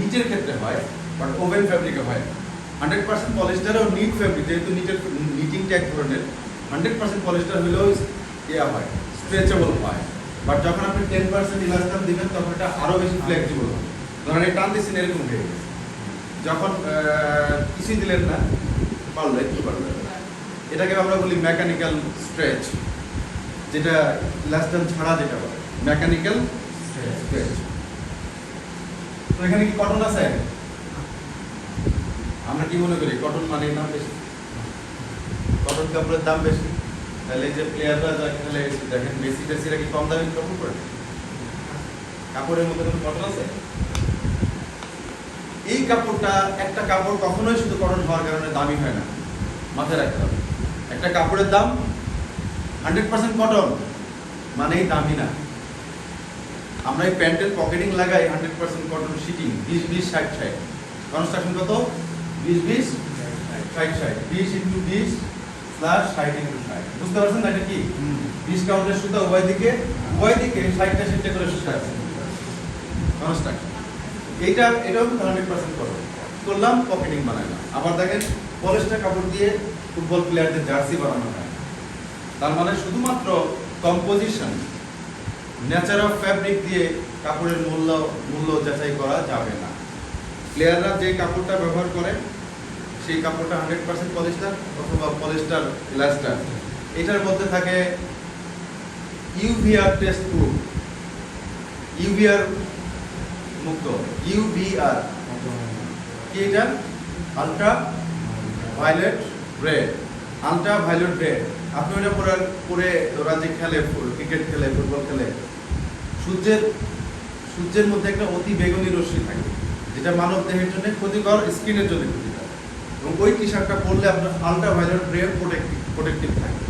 নিচের ক্ষেত্রে হয়, বাট ওভেন ফ্যাব্রিকে হয়। 100% পলিস্টার ও নিট ফ্যাব্রিক, যেহেতু নিটিংটা এক ধরনের, 100% পলিস্টার হলেও ইয়া হয়, স্ট্রেচেবল হয়। বাট যখন আপনি 10% ইলাস্টার দিবেন তখন এটা আরো বেশি ফ্লেক্সিবল হবে। ধরেন এই টান দিচ্ছেন, এরকম হয়ে গেছে, যখন কিছুই দিলেন না, পারলো একটু পারলো, এটাকে আমরা বলি মেকানিক্যাল স্ট্রেচ, যেটা ইলাস্টার ছাড়া যেটা বলে মেকানিক্যাল স্ট্রেচ। তো এখানে কি কটন আছে? আমরা কি মনে করি কটন মানে দাম বেশি, কটন কাপড়ের দাম বেশি, তাহলে যে প্লেয়াররা যা খেলে দেখেন মেসি টেসিরা কি কম দামে কাপড় পরে? কাপড়ের মধ্যে কোনো কটন আছে? এই কাপড়টা, একটা কাপড় কখনোই শুধু কটন হওয়ার কারণে দামি হয় না, মাথায় রাখতে হবে। একটা কাপড়ের দাম 100% কটন মানেই দামি না। আমরা এই প্যান্টের পকেটিং লাগাই 100% কটন শিটিং, 20-20 60-60। কনস্ট্রাকশন কত? 20-20 60-60, 20 × 20 / 60 × 60। বুঝতে পারছেন না এটা কি? 20 কাউন্টের সুতা উভয় দিকে 60টা 60টা করে সুতা আছে কনস্ট্রাকশন। এটাও 100% করো করলাম, পকেটিং বানাইলাম। আবার দেখেন পলিস্টার কাপড় দিয়ে ফুটবল প্লেয়ারদের জার্সি বানানো হয়। তার মানে শুধুমাত্র কম্পোজিশন, নেচার অফ ফ্যাব্রিক দিয়ে কাপড়ের মূল্য যাচাই করা যাবে না। প্লেয়াররা যে কাপড়টা ব্যবহার করে সেই কাপড়টা 100% পলিস্টার অথবা পলিস্টার ইলাস্টার। এটার মধ্যে থাকে ইউভিআর টেস্ট প্রুফ, ইউভিআর মুক্ত, ইউভিআর কি? এটা ultraviolet red, ultraviolet red. আপনি ওটা পরে ওরা যে খেলে, ক্রিকেট খেলে, ফুটবল খেলে, সূর্যের মধ্যে একটা অতি বেগুনি রশ্মি থাকে যেটা মানব দেহের জন্য ক্ষতিকর, স্কিনের জন্য ক্ষতিকর। এবং ওই টি শার্টটা পরলে আপনার আলট্রা ভায়োলেট রে প্রোটেক্টিভ থাকে।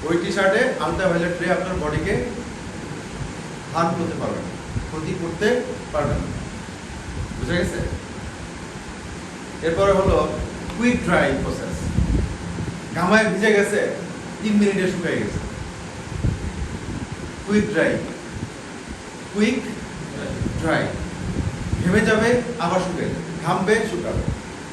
ওই টি শার্টে আলট্রা ভায়োলেট রে আপনার বডিকে হার্ম করতে পারবে না, ক্ষতি করতে পারবে না। বুঝা গেছে? এরপরে হলো কুইক ড্রাই প্রসেস। ঘামায় ভিজে গেছে, 3 মিনিটে শুকিয়ে গেছে। কুইক ড্রাই ঘেমে যাবে আবার শুকিয়ে যাবে, ঘামবে শুকাবে।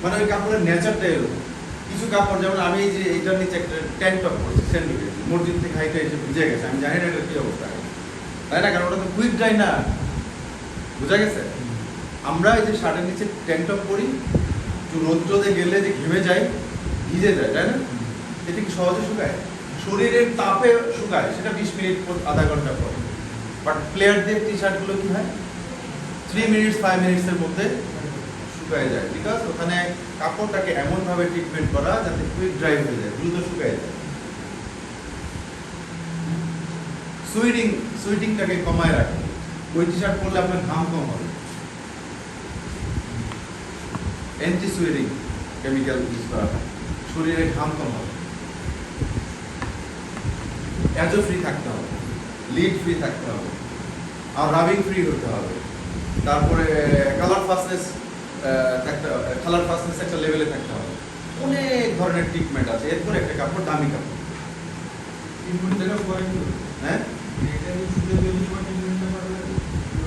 মানে ওই কাপড়ের নেচারটা এরকম। কিছু কাপড়, যেমন আমি এই যে এইটার নিচে একটা ট্যাঙ্ক টপ করছি, স্যান্ডউইচ, মসজিদ থেকে হাইটে এসে ভিজে গেছে, আমি জানি না এটা কি অবস্থা, তাই না? কারণ ওটা তো কুইক ড্রাই না। বুঝা গেছে? আমরা এই যে শার্টের নিচে ট্যাঙ্ক টপ করি, একটু রোদে গেলে যে ঘেমে যায়, ভিজে যায়, তাই না? এটা কি সহজে শুকায়? শরীরের তাপে শুকায়, সেটা 20 মিনিট আধা ঘন্টা পরে। বাট প্লেয়ারদের টি শার্টগুলো কি হয়? 3 মিনিটস 5 মিনিটসের মধ্যে শুকায় যায়, বিকজ ওখানে কাপড়টাকে এমনভাবে ট্রিটমেন্ট করা যাতে কুইক ড্রাই হয়ে যায়, দ্রুত শুকায় যায়। সুইটিংটাকে কমায় রাখে। ওই টি শার্ট পরলে আপনার ঘাম কম হবে। অ্যান্টি সুইটিং কেমিক্যাল ইউজ করা হয়, শরীরে ঘাম কম হবে। অ্যাজো ফ্রি থাকতে হবে, লিড ফ্রি থাকতে হবে, আর রাবিং ফ্রি হতে হবে। তারপরে কালার ফাস্টনেস একটা লেভেলে থাকতে হবে। অনেক ধরনের ট্রিটমেন্ট আছে। এরপরে একটা কাপড় দামি কাপড়। হ্যাঁ,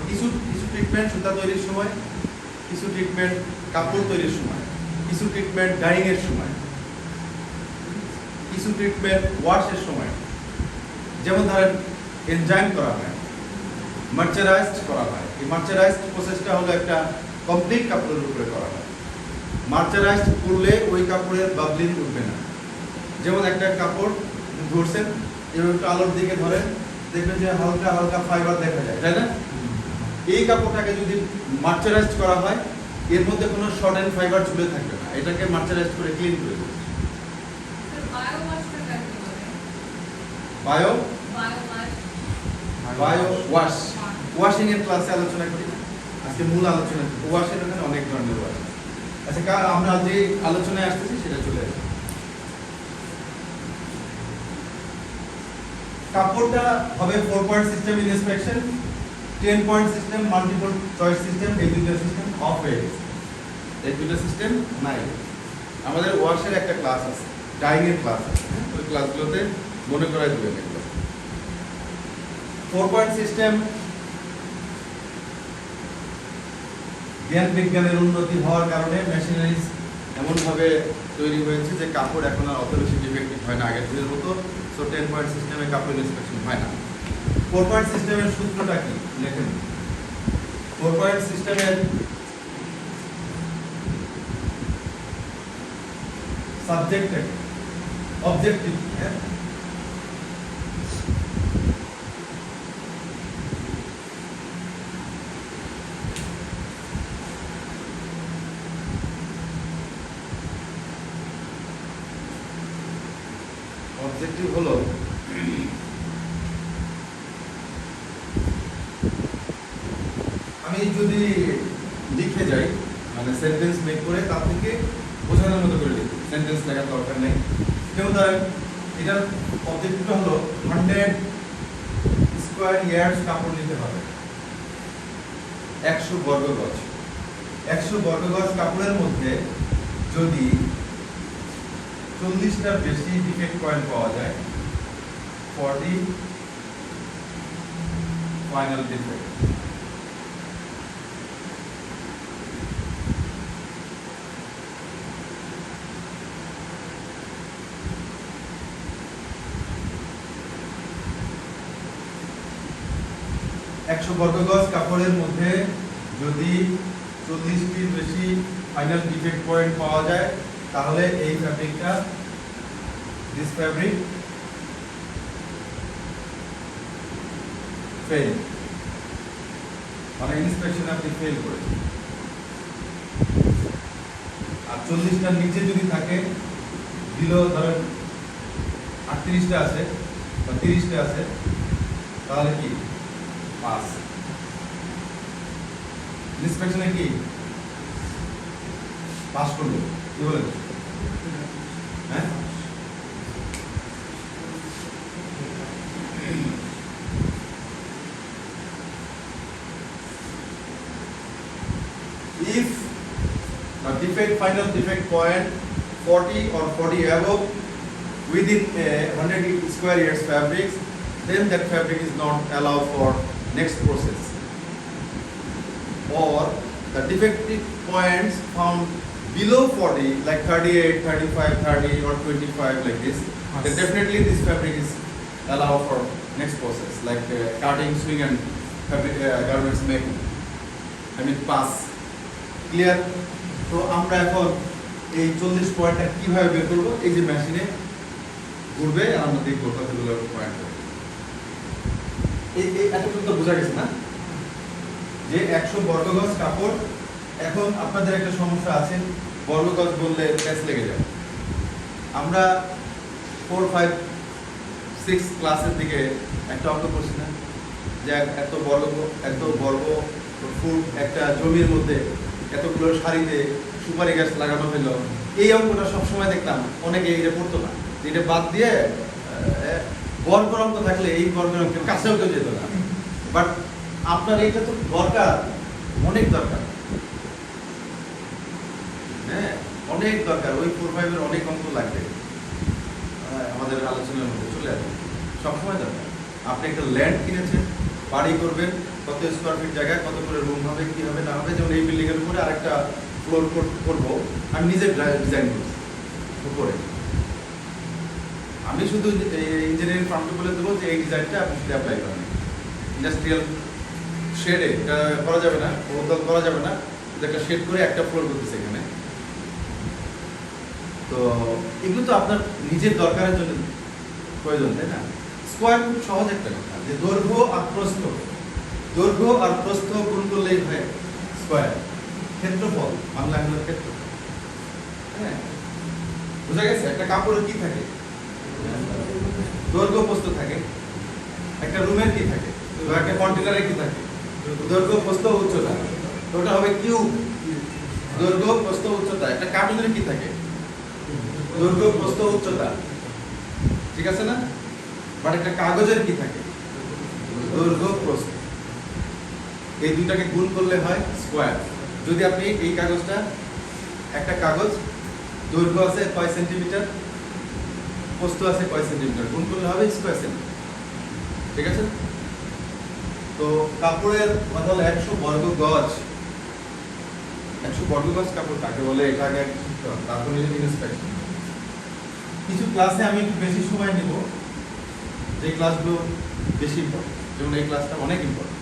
কিছু ট্রিটমেন্ট সুতা তৈরির সময়, কিছু ট্রিটমেন্ট কাপড় তৈরির সময়, কিছু ট্রিটমেন্ট ডাইং এর সময়, কিছু ট্রিটমেন্ট ওয়াশের সময়। যেমন ধরেন এনজাইম করা হয়, মার্চারাইজড করা হয়। এই মার্চারাইজড প্রসেসটা হলো একটা কমপ্লিট কাপড়ের উপরে করা হয়। মার্চারাইজড করলে ওই কাপড়ের বাবলিং উঠবে না। যেমন একটা কাপড় ধরছেন, এবার একটু আলোর দিকে ধরেন, দেখবেন যে হালকা হালকা ফাইবার দেখা যায়, তাই না? এই কাপড়টাকে যদি মার্চারাইজড করা হয়, এর মধ্যে কোনো শর্ট এন্ড ফাইবার ঝুলে থাকবে না। এটাকে মার্চারাইজড করে ক্লিন করে দেবে। বায়ো ওয়াশ, ওয়াশিং এর ক্লাসে আলোচনা করি। আজকে মূল আলোচনা ওয়াশের এখানে অনেক ধরনের ওয়াশ। আচ্ছা, আমরা যে আলোচনায় আসতেছি সেটা চলে আসে। কাপড়টা হবে 4 point system inspection, 10 point system, multiple choice system. এই দুটো সিস্টেম অফ হয়ে গেছে, এই দুটো সিস্টেম নাই। আমাদের ওয়াশের একটা ক্লাস আছে, ডাইং এর ক্লাস আছে, ওই ক্লাসগুলোতে মনে করাই দেবেন এগুলো। 4 পয়েন্ট সিস্টেম জ্ঞান বিজ্ঞানের উন্নতি হওয়ার কারণে মেশিনারিজ এমনভাবে তৈরি হয়েছে যে কাপড় এখন আর অত বেশি ডিফেক্টিভ হয় না আগের দিনের মতো। সো 10 পয়েন্ট সিস্টেমে কাপড় ইন্সপেকশন হয় না। 4 পয়েন্ট সিস্টেমের সূত্রটা কি লেখেন? 4 পয়েন্ট সিস্টেমের সাবজেক্টটা কি, অবজেক্টিভ কি? অবজেক্টিভ হলো আমি যদি লিখে যাই মানে সেন্টেন্স মেক করে তার থেকে বোঝানোর মতো করে লিখি, সেন্টেন্স লেখার দরকার নেই। যেমন ধরেন এটার অবজেক্টিভটা হলো 100 স্কোয়ার ইয়ার্ডস কাপড় নিতে হবে, 100 বর্গ গজ। 100 বর্গ গজ কাপড়ের মধ্যে যদি 40টার বেশি ডিফেক্ট পয়েন্ট পাওয়া যায়, 40 ফাইনাল ডিফেক্ট। একশো বর্গ গজ কাপড়ের মধ্যে যদি 40টির বেশি ফাইনাল ডিফেক্ট পয়েন্ট পাওয়া যায়, তাহলে এই ফ্যাব্রিকটা, দিস ফ্যাব্রিক ফেল, মানে ইন্সপেকশন আপনি ফেল করেছেন। আর 40টার নিচে যদি থাকে, বিলো ধরেন 38টা আছে বা 30টা আছে, তাহলে কি পাস। ইন্সপেকশনে কি পাস করলো, কি বলেন? হ্যাঁ, if the defect final defect point 40 or 40 above within 100 square yards fabrics, then that fabric is not allowed for next process. Or the defective points found below 40, like 38, 35, 30 or 25 like this, then definitely this fabric is allowed for next process, like cutting, sewing and fabric, garments making. I mean pass. Clear? তো আমরা এখন এই 40 পয়েন্টটা কিভাবে বের করবো? এই যে মেশিনে ঘুরবে আর আমরা দেখবো কতগুলো পয়েন্ট। এই এতটুকু তো বোঝা গেছে না যে 100 বর্গ গজ কাপড়। এখন আপনাদের একটা সমস্যা আছে, বর্গ গজ বললে প্যাচ লেগে যায়। আমরা 4, 5, 6 ক্লাসের দিকে একটা অঙ্ক করছি না, যে এত বর্গ ফুট একটা জমির মধ্যে এতগুলো সারিতে সুপারি গাছ লাগানো হলো। এই অঙ্কটা সবসময় দেখতাম অনেকে এটা পড়তো না, এটা বাদ দিয়ে বর্গের অঙ্ক থাকলে এই বর্গের অঙ্কের কাছেও কেউ যেত না। বাট আপনার এইটা তো দরকার, অনেক দরকার, হ্যাঁ অনেক দরকার। ওই 4, 5 এর অনেক অঙ্ক লাগবে আমাদের আলোচনার মধ্যে চলে আসবে, সবসময় দরকার। আপনি একটা ল্যান্ড কিনেছেন, বাড়ি করবেন, কত স্কোয়ার ফিট জায়গা, কত করে রুম হবে, কি হবে না হবে। যেমন এই বিল্ডিং এর উপরে আরেকটা ফ্লোর করবো, আমি নিজে ডিজাইন করছি উপরে। আমি শুধু ইঞ্জিনিয়ারিং ফার্মকে বলে দেবো যে এই ডিজাইনটা আপনি শুধু অ্যাপ্লাই করেন। ইন্ডাস্ট্রিয়াল শেডে করা যাবে না, বহুতল করা যাবে না, একটা শেড করে একটা ফ্লোর করতেছে এখানে। তো এগুলো তো আপনার নিজের দরকারের জন্য প্রয়োজন, তাই না? স্কোয়ার খুব সহজ একটা কথা, যে দৈর্ঘ্য আর প্রস্থ গুণ করলেই হয় স্কোয়ার। ক্ষেত্রফল, বাংলা হলো ক্ষেত্রফল। হ্যাঁ, বুঝা গেছে? একটা কাপড়ের কি থাকে? দৈর্ঘ্য প্রস্থ থাকে। একটা রুমের কি থাকে? একটা কন্টেনারের কি থাকে? দৈর্ঘ্য প্রস্থ উচ্চতা। তো ওটা হবে কিউব। দৈর্ঘ্য প্রস্থ উচ্চতা। একটা কার্টুনের কি থাকে? দৈর্ঘ্য প্রস্থ উচ্চতা, ঠিক আছে না? বাট একটা কাগজের কি থাকে? দৈর্ঘ্য প্রস্থ। এই দুইটাকে গুণ করলে হয় স্কোয়ার। যদি আপনি এই কাগজটা, একটা কাগজ দৈর্ঘ্য আছে কয় সেন্টিমিটার, প্রস্থ আছে কয় সেন্টিমিটার, গুণ করলে হবে স্কোয়ার সেন্টিমিটার, ঠিক আছে? তো কাপড়ের কথা হলো 100 বর্গ গজ। 100 বর্গ গজ কাপড় কাকে বলে এটা আগে শিখতে হবে, তারপরে ইন্সপেকশন। কিছু ক্লাসে আমি একটু বেশি সময় নেব, যে ক্লাসগুলো বেশি ইম্পর্টেন্ট। যেমন এই ক্লাসটা অনেক ইম্পর্টেন্ট,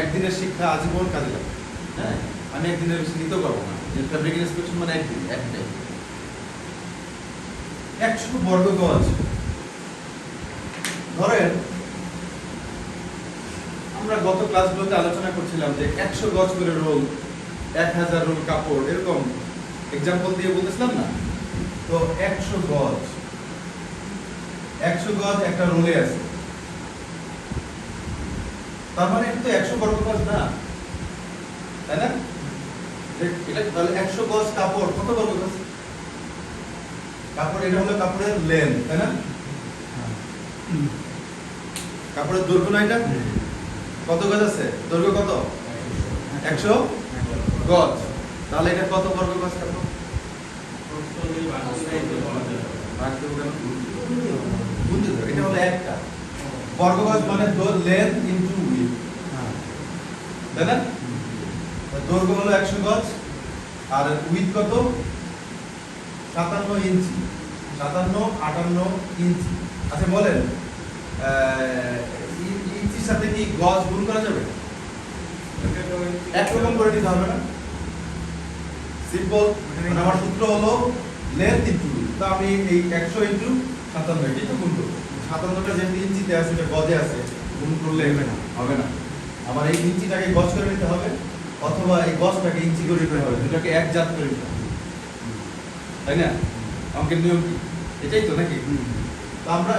একদিনের শিক্ষা আজীবন কাজে লাগবে। হ্যাঁ, আমি একদিনের বেশি নিতেও পারবো না, যে ফ্যাব্রিক ইন্সপেকশন মানে একদিন। 100 বর্গ গজ, ধরেন আমরা গত ক্লাসগুলোতে আলোচনা করছিলাম যে 100 গজ করে রোল, 1000 রোল কাপড়, এরকম এক্সাম্পল দিয়ে বলতেছিলাম না? তো 100 গজ একটা রোলে আছে, তার মানে এটা তো 100 বর্গ গজ না, তাই না? এটা তাহলে 100 গজ কাপড় কত বর্গ গজ? কাপড় এটা হলো কাপড়ের লেন্থ, তাই না? হ্যাঁ। কাপড়ের দৈর্ঘ্য না এটা? কত গজ আছে? দৈর্ঘ্য কত? 100 গজ। তাহলে এটা কত বর্গ গজ কাপড়? ভাগ দেবো কেন? বুঝতে তো, এটা হলো একটা বর্গ গজ মানে লেন্থ ইনটু উইডথ, হ্যাঁ। তাই না? দৈর্ঘ্য হলো 100 গজ আর উইডথ কত? 57 ইঞ্চি, 57-58 ইঞ্চি। আচ্ছা বলেন ইঞ্চির সাথে কি গজ গুণ করা যাবে? একরকম করে নিতে হবে না? সিম্পল। আমার সূত্র হলো লেন্থ ইনটু উইডথ। তো আমি এই 100 ইনটু 57 এটাই তো গুণ করব। 57টা যেহেতু ইঞ্চিতে আছে এটা গজে আছে, গুণ করলে হবে না। আমার এই ইঞ্চিটাকে গজ করে নিতে হবে অথবা এই গজটাকে ইঞ্চি করে নিতে হবে, দুটাকে এক জাত করে নিতে হবে, তাই না? অঙ্কের নিয়ম কি এটাই তো নাকি? তো আমরা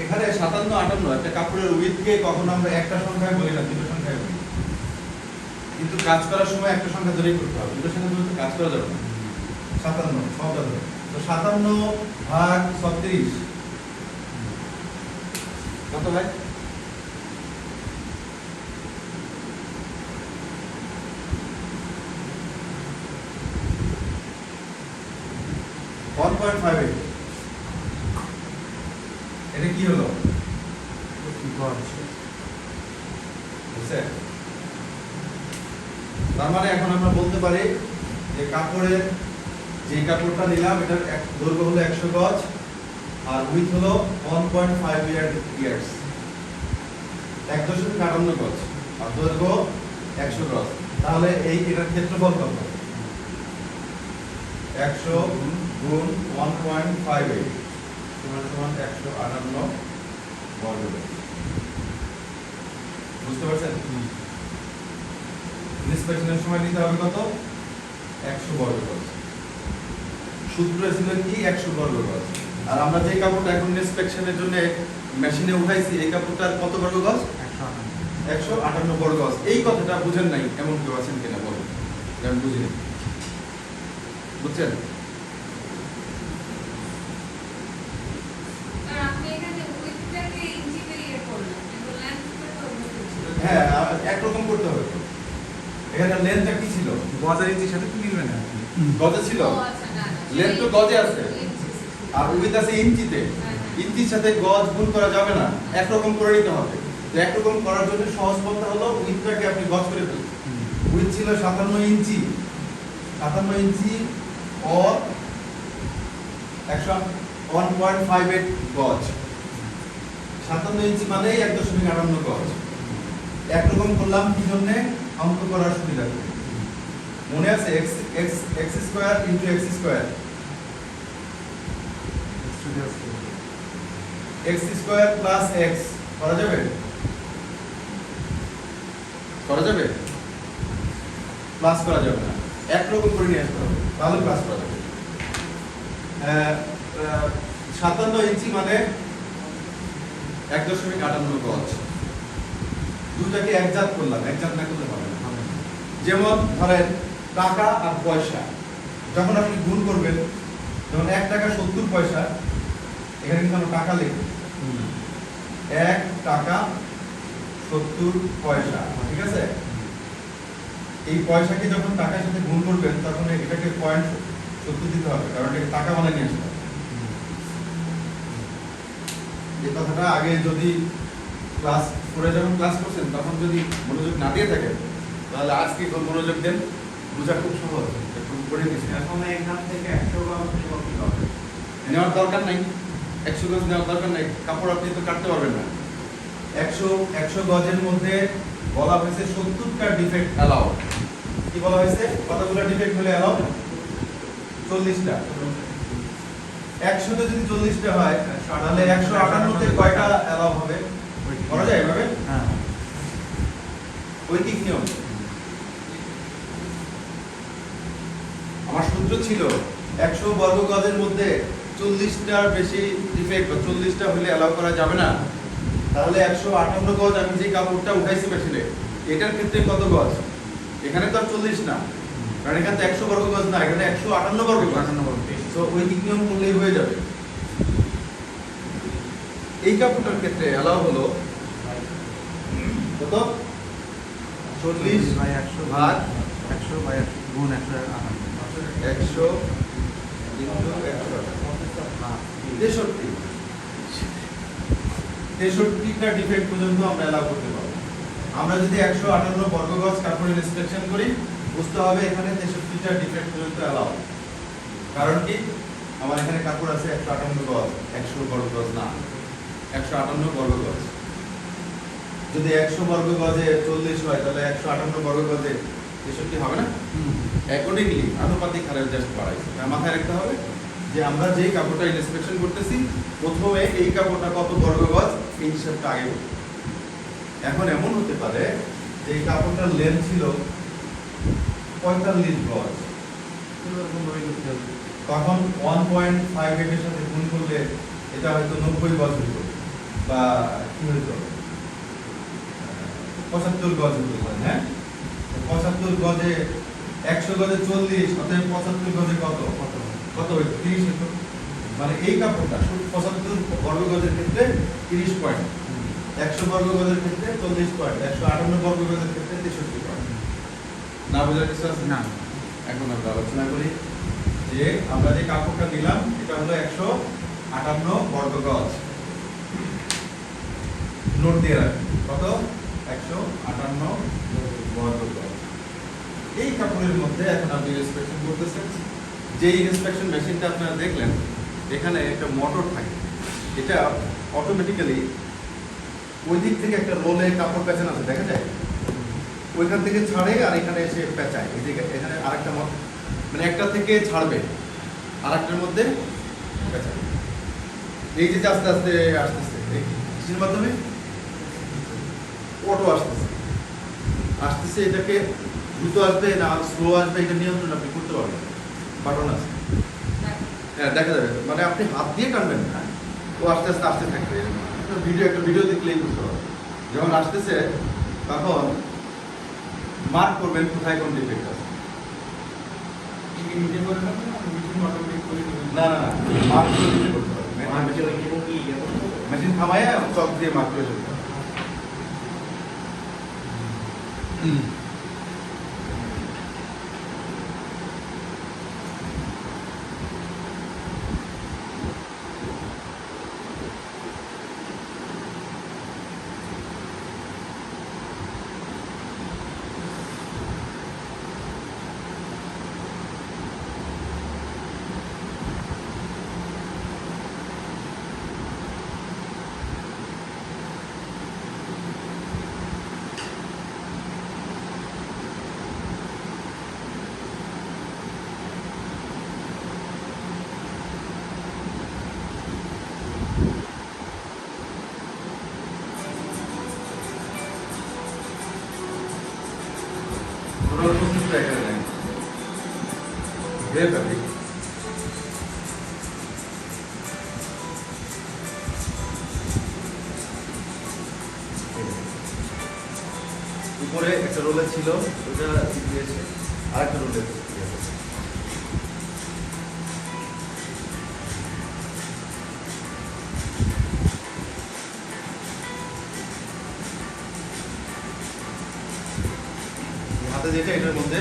এখানে 57-58 একটা কাপড়ের উইডথকে কখনো আমরা একটা সংখ্যায় বলি না, দুটো সংখ্যায় বলি। কিন্তু কাজ করার সময় একটা সংখ্যা ধরেই করতে হবে, দুটোর সাথে ধরে তো কাজ করা যাবে না। 57 সবটা ধরে। তো 57 ভাগ 36 কত হয়? এটা কি হলো? গজ। বুঝছে? তার মানে এখন আমরা বলতে পারি যে কাপড়ের যে কাপড়টা নিলাম এটার দৈর্ঘ্য হলো 100 গজ আর উইথ হলো 1.5 ইয়ার্স, 1.58 গজ আর দৈর্ঘ্য 100 গজ। তাহলে এটার ক্ষেত্রফল কত? 100 গুণ 1.58 সমান 158 বর্গ গজ। বুঝতে পারছেন? ইন্সপেকশনের সময় নিতে হবে কত? 100 বর্গ গজ। সূত্র ছিল কি? 100 বর্গ গজ। আর আমরা যে কাপড়টা এখন ইন্সপেকশনের জন্য মেশিনে উঠাইছি এই কাপড়টার কত বর্গ গজ? 158 বর্গ গজ। এই কথাটা বুঝেন নাই এমন কেউ আছেন কিনা বলুন? আমি বুঝিনি। বুঝছেন? হ্যাঁ, একরকম করতে হবে তো। এখানে লেন্থটা কি ছিল? গজের ইঞ্চির সাথে কি মিলবে না? গজে ছিল, লেন্থ তো গজে আছে আর উইথ আছে ইঞ্চিতে। ইঞ্চির সাথে গজ গুণ করা যাবে না, একরকম করে নিতে হবে। তো একরকম করার জন্য সহজ পন্থা হলো উইথটাকে আপনি গজ করে ফেলুন। উইথ ছিল 57 ইঞ্চি, 57 ইঞ্চি ও 1.58 গজ। 57 ইঞ্চি মানেই 1.58 গজ। একরকম করলাম কি জন্য? অঙ্ক করার সুবিধা করে। মনে আছে x square into x square, x square plus x করা যাবে? করা যাবে? প্লাস করা যাবে না, একরকম করে নিয়ে আসতে হবে, তাহলে প্লাস করা যাবে। 57 ইঞ্চি মানে 1.58 গজ। দুটাকে একজাত করলাম, একজাত না করলে হবে না। যেমন ধরেন টাকা আর পয়সা যখন আপনি গুণ করবেন, যেমন 1 টাকা 70 পয়সা, এখানে কিন্তু আমরা টাকা লিখব, 1 টাকা 70 পয়সা, ঠিক আছে? এই পয়সাকে যখন টাকার সাথে গুণ করবেন তখন এটাকে 0.70 দিতে হবে, কারণ এটাকে টাকা বানায় নিয়ে আসতে হবে। এই কথাটা আগে যদি ক্লাস করে যখন ক্লাস করছেন তখন যদি মনোযোগ না দিয়ে থাকেন তাহলে আজকে মনোযোগ দেন, বোঝা খুব সহজ। একটু পড়ে দিচ্ছি, এখন এখান থেকে 100 গজ কি হবে? নেওয়ার দরকার নাই, 100 গজ নেওয়ার দরকার নাই, কাপড় আপনি তো কাটতে পারবেন না। 100 গজের মধ্যে বলা হয়েছে 70টা ডিফেক্ট অ্যালাউ। কি বলা হয়েছে? কতগুলো ডিফেক্ট হলে অ্যালাউ? 40টা। 100 তে যদি 40টা হয় তাহলে 158 তে কয়টা অ্যালাউ হবে? করা যায় এভাবে? হ্যাঁ। ঐকিক নিয়ম। আমার সূত্র ছিল 100 বর্গ গজের মধ্যে 40টার বেশি ডিফেক্ট বা 40টা হলে অ্যালাউ করা যাবে না। তাহলে 158 গজ আমি যে কাপড়টা উঠাইছি মেশিনে এটার ক্ষেত্রে কত গজ? এখানে তো আর 40 না, কারণ এখানে তো 100 বর্গ গজ না, এখানে 158 বর্গ গজ। 58 বর্গ। তো ওই দিক নিয়ম করলেই হয়ে যাবে। এই কাপড়টার ক্ষেত্রে অ্যালাউ হলো কত? 40 বাই 100 ভাগ 100 বাই 100 গুণ 158 100 ইনটু 100 63টা ডিফেক্ট পর্যন্ত আমরা অ্যালাউ করতে পারবো। আমরা যদি 158 বর্গ গজ কাপড়ের ইন্সপেকশন করি, বুঝতে হবে এখানে 63টা ডিফেক্ট পর্যন্ত অ্যালাউ। কারণ কি? আমার এখানে কাপড় আছে 158 গজ, 100 বর্গ গজ না, 158 বর্গ গজ। যদি 100 বর্গ গজে 40 হয়, তাহলে 158 বর্গ গজে 63 হবে না? অ্যাকর্ডিংলি আনুপাতিক হারে জাস্ট বাড়াইছে। মাথায় রাখতে হবে যে আমরা যেই কাপড়টা ইন্সপেকশন করতেছি, প্রথমে এই কাপড়টা কত বর্গ গজ এই হিসাবটা আগে করতে হবে। এখন এমন হতে পারে যে এই কাপড়টার লেন্থ ছিল 45 গজ, তখন 1.58 এর সাথে গুণ করলে এটা হয়তো 90 গজ হইতো, বা কি হইতো 75 গজ হইতো। হ্যাঁ, 75 গজে 100 গজে 40, অতএব 75 গজে কত কত হইতো? 30 হইতো। মানে এই কাপড়টা 75 বর্গ গজের ক্ষেত্রে 30 পয়েন্ট, 100 বর্গ গজের ক্ষেত্রে 40 পয়েন্ট, 158 বর্গ গজের ক্ষেত্রে 63 পয়েন্ট। না বোঝার কিছু আছে? না। এখন আমরা আলোচনা করি যে আমরা যে কাপড়টা নিলাম এটা হলো 158 বর্গ গজ। নোট দিয়ে রাখুন কত? 158 বর্গ গজ। এই কাপড়ের মধ্যে এখন আপনি ইন্সপেকশন করতেছেন। যে ইন্সপেকশন মেশিনটা আপনারা দেখলেন, এখানে একটা মোটর থাকে, এটা অটোমেটিক্যালি ওই দিক থেকে একটা রোলে কাপড় পেঁচানো আছে, দেখা যায়, ওইখান থেকে ছাড়ে আর এখানে এসে পেঁচায়। এই যে এখানে আরেকটা মানে একটা থেকে ছাড়বে আর একটার মধ্যে পেঁচাবে। এই যে আস্তে আস্তে আসতেছে, এই কিসের মাধ্যমে? অটো আসতেছে আসতেছে এটাকে দ্রুত আসবে না স্লো আসবে, এটা নিয়ন্ত্রণ আপনি করতে পারবেন। বাটন আছে, হ্যাঁ দেখা যাবে। মানে আপনি হাত দিয়ে টানবেন না, ও আস্তে আস্তে আসতে থাকবে। একটা ভিডিও দেখলেই বুঝতে পারবেন। যখন আসতেছে তখন মার্ক করবেন কোথায় কোন ডিফেক্ট আছে। না না না, মার্ক করে দিতে করতে হবে। মেশিন থামায় চক দিয়ে মার্ক করে দিতে হবে। টোটাল 25টা এখানে লাইন গ্রে ফ্যাব্রিক। উপরে একটা রোলে ছিল, ওটা দিয়েছে, আরেকটা রোলে হাতে যেটা এটার মধ্যে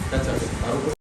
পেঁচাবে, তার উপর